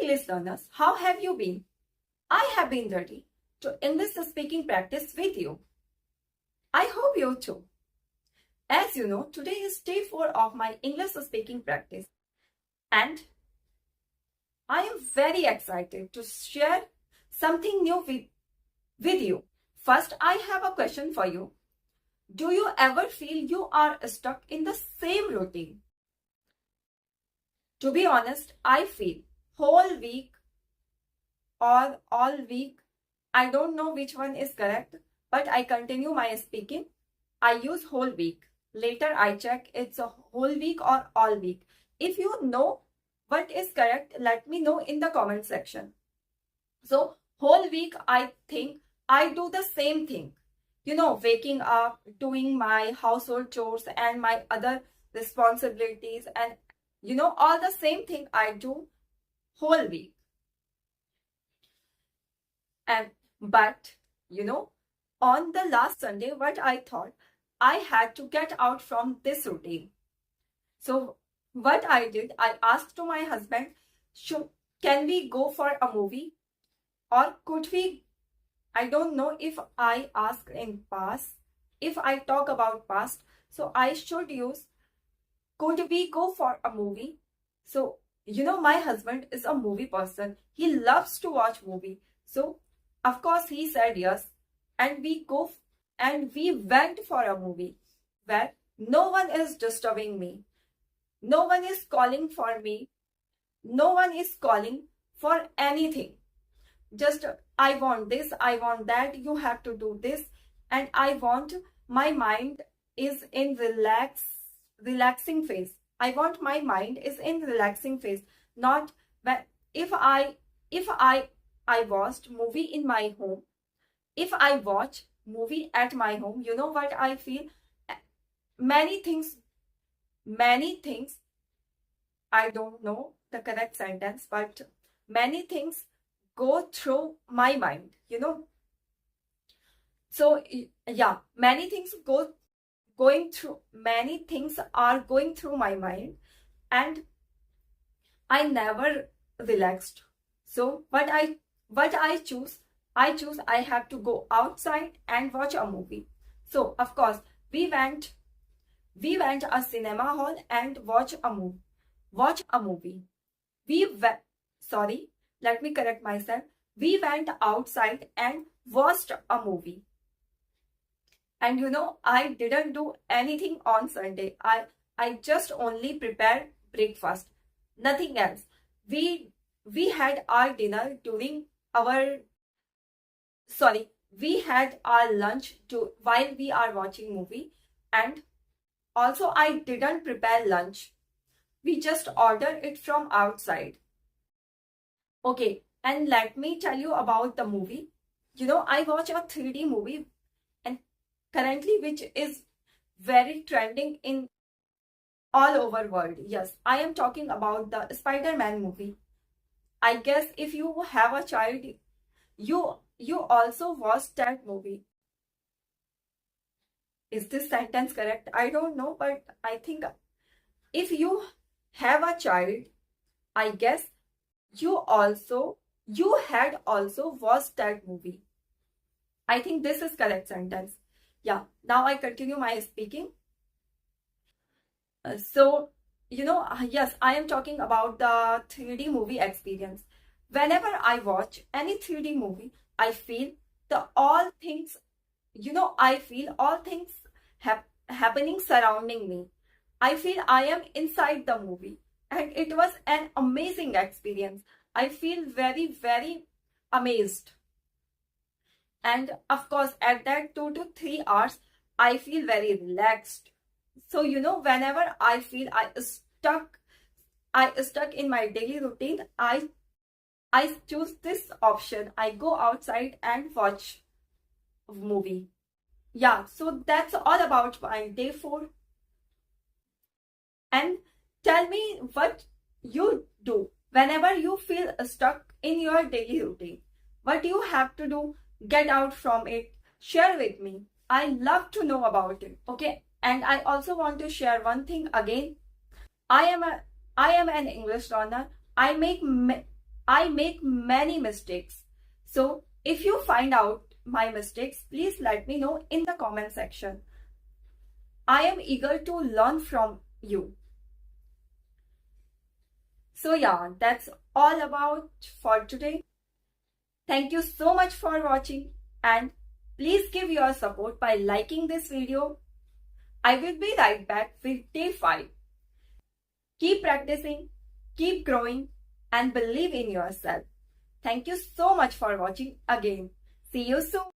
English learners, how have you been? I have been ready to English speaking practice with you. I hope you too. As you know, today is day 4 of my English speaking practice, and I am very excited to share something new with you. First, I have a question for you. Do you ever feel you are stuck in the same routine? To be honest, I feel whole week or all week, I don't know which one is correct, but I continue my speaking. I use whole week. Later I check it's a whole week or all week. If you know what is correct, let me know in the comment section. So whole week, I think I do the same thing. You know, waking up, doing my household chores and my other responsibilities, and you know, all the same thing I do whole week. But you know, on the last Sunday, what I thought, I had to get out from this routine. So what I did, I asked to my husband, can we go for a movie? Or could we, I don't know if I ask in past, if I talk about past, so I should use, could we go for a movie? So, you know, my husband is a movie person. He loves to watch movie. So, of course, he said yes. And we went for a movie where no one is disturbing me. No one is calling for me. No one is calling for anything. Just, I want this, I want that, you have to do this. And I want, my mind is in relaxing phase. I want my mind is in relaxing phase. Not when, if I watched movie in my home, if I watch movie at my home, you know what I feel? Many things, I don't know the correct sentence, but many things go through my mind, you know. So yeah, many things are going through my mind, and I never relaxed. So what I choose, I have to go outside and watch a movie. So of course we went a cinema hall and watch a movie. Sorry, let me correct myself. We went outside and watched a movie. And you know, I didn't do anything on Sunday. I just only prepared breakfast, nothing else. We had our dinner during our, sorry, we had our lunch while we are watching movie. And also I didn't prepare lunch. We just ordered it from outside. Okay, and let me tell you about the movie. You know, I watch a 3D movie, and currently which is very trending in all over world. Yes, I am talking about the Spider-Man movie. I guess if you have a child, you also watched that movie. Is this sentence correct? I don't know, but I think if you have a child, I guess you had also watched that movie. I think this is correct sentence. Yeah, now I continue my speaking. So, you know, yes, I am talking about the 3D movie experience. Whenever I watch any 3D movie, I feel all things happening surrounding me. I feel I am inside the movie, and it was an amazing experience. I feel very, very amazed. And of course, at that 2 to 3 hours, I feel very relaxed. So, you know, whenever I feel I stuck in my daily routine, I choose this option. I go outside and watch a movie. Yeah, so that's all about my day 4. And tell me what you do whenever you feel stuck in your daily routine. What you have to do, get out from it, share with me. I love to know about it. Okay, and I also want to share one thing again. I am an English learner. I make I make many mistakes. So if you find out my mistakes, please let me know in the comment section. I am eager to learn from you. So yeah, that's all about for today. Thank you so much for watching, and please give your support by liking this video. I will be right back with day 5. Keep practicing, keep growing, and believe in yourself. Thank you so much for watching again. See you soon.